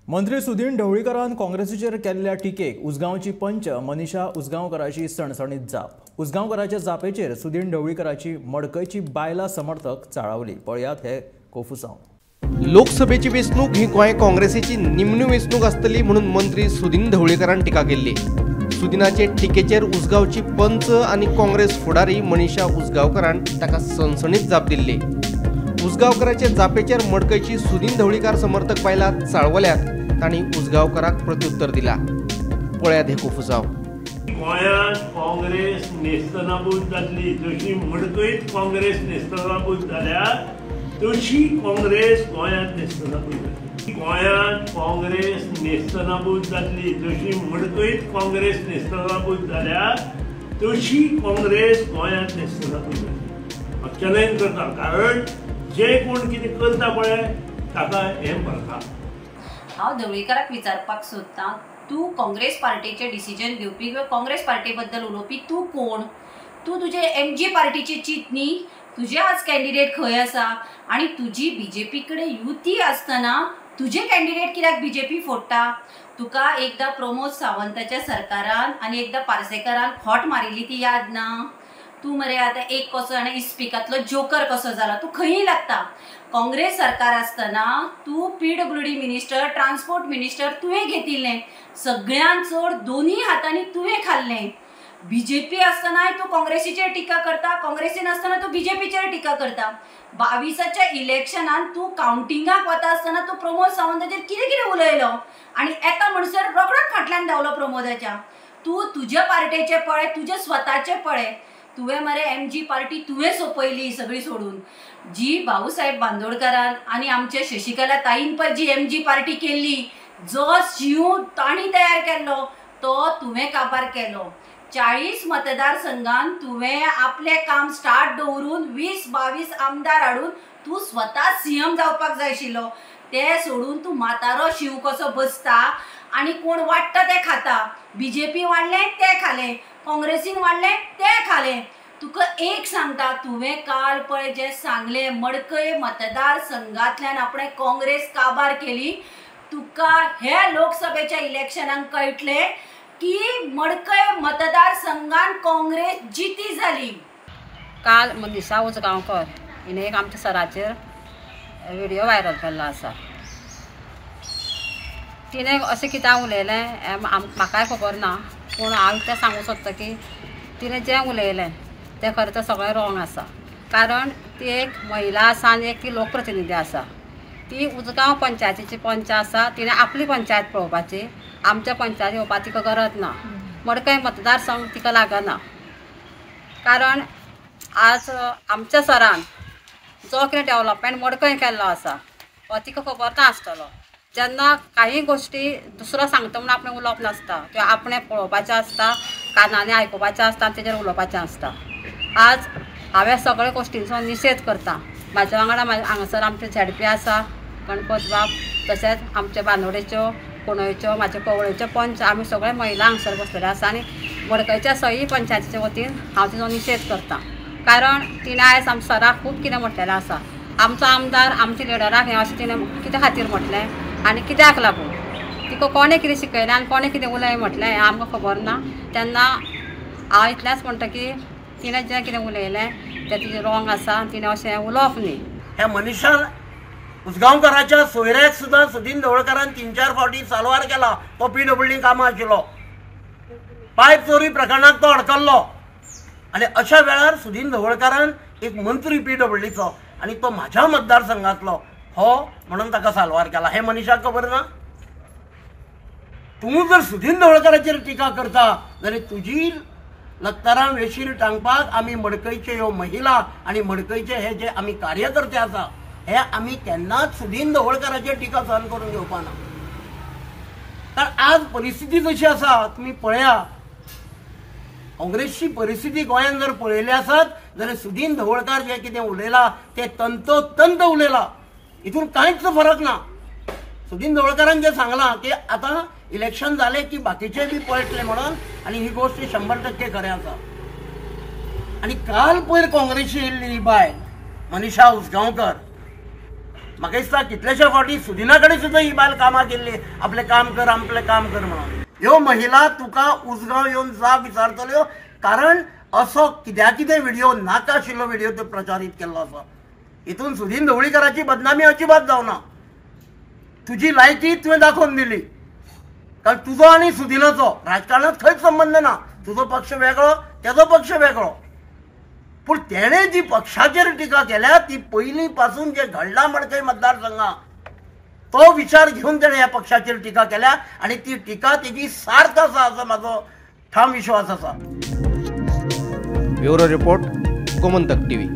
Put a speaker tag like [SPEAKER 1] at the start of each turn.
[SPEAKER 1] मंत्री सुदीन ढवळीकरान काँग्रेसीचेर केल्ल्या टिकेक उजगांवची पंच मनीषा उजगांवकाराची सणसणीत जाप। उजगांवकाराच्या जापेचेर सुदीन ढवळीकराची मडकयची बायला समर्थक चाळावली। पळयात हे कोफुसांव।
[SPEAKER 2] लोकसभेची वेंचणूक ही गोंय काँग्रेसीची निमणी वेंचणूक आसतली म्हणून मंत्री सुदीन ढवळीकरान टिका केल्ली। सुदीनाचे टिकेचेर उजगांवची पंच आनी काँग्रेस फुडारी मनीषा उजगांवकारान ताका सणसणीत जाप दिल्ली। उजगांवकाराच्या जापेचेर मडकयची सुदीन ढवळीकार समर्थक बायला चाळवल्यात तांणी उजगांवकाराक प्रत्युत्तर दिला। पळयात हे कोफुसांव।
[SPEAKER 3] गोंयांत काँग्रेस नेस्तनाबूत जातली, जशी मडकयत काँग्रेस नेस्तनाबूत जाल्या तशी काँग्रेस गोंयांत नेस्तनाबूत जातली। गोंयांत काँग्रेस नेस्तनाबूत जातली, जशी मडकयत काँग्रेस नेस्तनाबूत जाल्या तशी काँग्रेस गोंयांत नेस्तनाबूत जातली। हांव चॅलेंज करता, कारण जे कोण कितें करता पळय ताका हें भरता।
[SPEAKER 4] हांव ढवळीकाराक विचारपाक सोदतां, तूं काँग्रेस पार्टीचे डिसिजन घेवपी किंवा काँग्रेस पार्टी बद्दल उलोवपी तूं कोण? तूं तुजे एमजी पार्टीचे चीफ न्ही? तुजे आज कॅन्डिडेट खंय आसा आनी तुजी बीजेपी कडेन युती आसतना तुजे कॅन्डिडेट कित्याक बीजेपी फोडटा? तुका एकदां प्रमोद सावंताच्या सरकारान आनी एकदां पार्सेकरान खोट मारिल्ली ती याद ना? तूं मरे आतां एक कसो आनी इस्पिकातलो जोकर कसो जाला, तूं खंयी लागता। काँग्रेस सरकार आसतना तूं PWD मिनिस्टर, ट्रान्सपोर्ट मिनिस्टर तुवें घेतिल्लें, सगळ्यांत चड दोनी हातांनी तुवें खाल्लें। बीजेपी आसतनाय तूं काँग्रेसीचेर टिका करता, काँग्रेसीन आसतना तूं बीजेपीचेर टिका करता। 22च्या इलेक्शनान तूं कावंटिंगाक वता आसतना तूं प्रमोद सावंताचेर कितें कितें उलयलो आनी येता म्हणसर रोखडोच फाटल्यान धांवलो प्रमोदाच्या। तूं तुज्या पार्टेचें पळय, तुजें स्वताचें पळय। तुवें मरे एमजी पार्टी तुवें सोंपयली सगळी सोडून। जी भाऊसाहेब बांदोडकरान आनी आमच्या शशिकला ताईन पळय जी एमजी पार्टी केल्ली, जो शिव ताणी तयार केल्लो तो तुवें काबार केलो। 40 मतदारसंघान तुवें आपलें काम स्टार्ट दवरून 20-22 आमदार हाडून तूं स्वता सीएम जावपाक जाय आशिल्लो। ते सोडून तूं म्हातारो शिव कसो बसता आनी कोण वाडटा तें खाता। बीजेपी वाडलें तें खालें, काँग्रेसीन वाडलें तें खालें। तुका एक सांगता, तुवें काल पळय जें सांगलें मडकय मतदारसंघांतल्यान आपणे काँग्रेस काबार केली, तुका हे लोकसभेच्या इलेक्शनाक कळटलें की मडकय मतदारसंघान काँग्रेस जिती जाली।
[SPEAKER 5] काल मनीषा उजगांवकर हिने एक आमच्या सराचेर व्हिडिओ व्हायरल केल्लो आसा। तिणें अशें कित्याक उलयलें म्हाकाय खबर ना, पूण हांव तें सांगूंक सोदतां की तिणें जें उलयलें तें खरें तर सगळें रॉंग आसा। कारण ती एक महिला आसा आनी एक ती लोकप्रतिनिधी आसा। ती उजगांव पंचायतीची पंच आसा, तिणें आपली पंचायत पळोवपाची, आमच्या पंचायत येवपाची तिका गरज ना। मडकय मतदारसंघ तिका लागना, कारण आज आमच्या सरान जो कितें डेवलपमेंट मडकय केल्लो आसा हो तिका खबर नासतलो। जेन्ना काही गोश्टी दुसरो सांगता म्हणून आपणें उलोवप नासता, त्यो आपणें पळोवपाचें आसता, कानांनी आयकुपाचें आसता आनी तेजेर उलोवपाचें आसता। आज हांवें सगळे गोश्टींचो निशेध करता। म्हाज्या वांगडा हांगासर आमचे झेडपी आसा गणपत बाब, तशेंच आमचे बांदोडेच्यो, कुणयच्यो, म्हाजे कवळेच्यो पंच, आमी सगळे महिला हांगासर बसलेले आसा आनी मडकयच्या सई पंचायतीच्या वतीन हांव तिचो निशेध करता। कारण तिणें आयज आमच्या सराक खूब कितें म्हटलेलें आसा। आमचो आमदार आमच्या लिडराक हें अशें तिणें कित्या खातीर म्हटलें आनी कित्याक लागून, तिका कोणें कितें शिकयलें आनी कोणें कितें उलय म्हटलें हें आमकां खबर ना। तेन्ना हांव इतलेंच म्हणटा की तिणें जें कितें उलयलें तें तिजें रॉंग आसा, तिणें अशें उलोवप न्ही।
[SPEAKER 6] ह्या मनीषा उजगांवकाराच्या सोयऱ्याक सुद्दां सुदीन ढवळकारान 3-4 फावटी सालवार केला। तो PWD कामां आशिल्लो, पायप चोरी प्रकरणात तो अडकल्लो आनी अशा वेळार सुदीन ढवळकारान एक मंत्री PWDचो आनी तो म्हाज्या मतदारसंघातलो हो म्हणून ताका सालवार केला। हे मनीषाक खबर ना? तूं जर सुदीन ढवळकाराचेर टिका करता जाल्यार तुजी लक्तरां वेशीर टांगपाक आमी मडकयचे ह्यो महिला आनी मडकयचे हे जे आमी कार्यकर्ते आसा हे आमी केन्नाच सुदीन ढवळकाराचेर टिका सहन करून घेवपा ना। कारण आज परिस्थिती जशी आसा तुमी पळया, काँग्रेसची परिस्थिती गोंयांत जर पळयली आसत जाल्यार सुदीन ढवळकार जे कितें उलयला ते तंतोतंत उलयला, हितून कांयच फरक ना। सुदीन ढवळकारान जें सांगलां की आतां इलेक्शन जालें की बाकीचे बी पळटले म्हणून, आनी ही गोष्ट 100% खरें आसा। आनी काल पयर काँग्रेसी येयल्ली ही बायल मनीषा उजगांवकर म्हाका दिसता कितलेशे फावटी सुदिना कडेन सुद्दां ही बायल कामां केल्ली, आपलें काम कर म्हणून. ह्यो महिला तुका उसगांव येवन जाप विचारतल्यो, कारण असो कित्याकितें व्हिडिओ नाका आशिल्लो व्हिडिओ तो प्रचारीत केल्लो आसा. हितून सुदीन ढवळीकराची बदनामी अजिबात जावना. तुजी लायकी तुवें दाखोवन दिली, कारण तुजो आनी सुदिनाचो राजकारणात खंयच संबंध ना. तुजो पक्ष वेगळो, तेजो पक्ष वेगळो. पूण तेणें जी पक्षाचेर टिका केल्या ती पयलीं पासून जे घडलां मडकय मतदारसंघात तो विचार घेवन तेणें ह्या पक्षाचेर टिका केल्या आनी ती टिका तेजी सार्थ आसा असो म्हाजो ठाम विश्वास आसा.
[SPEAKER 2] Bureau report Gomantak TV.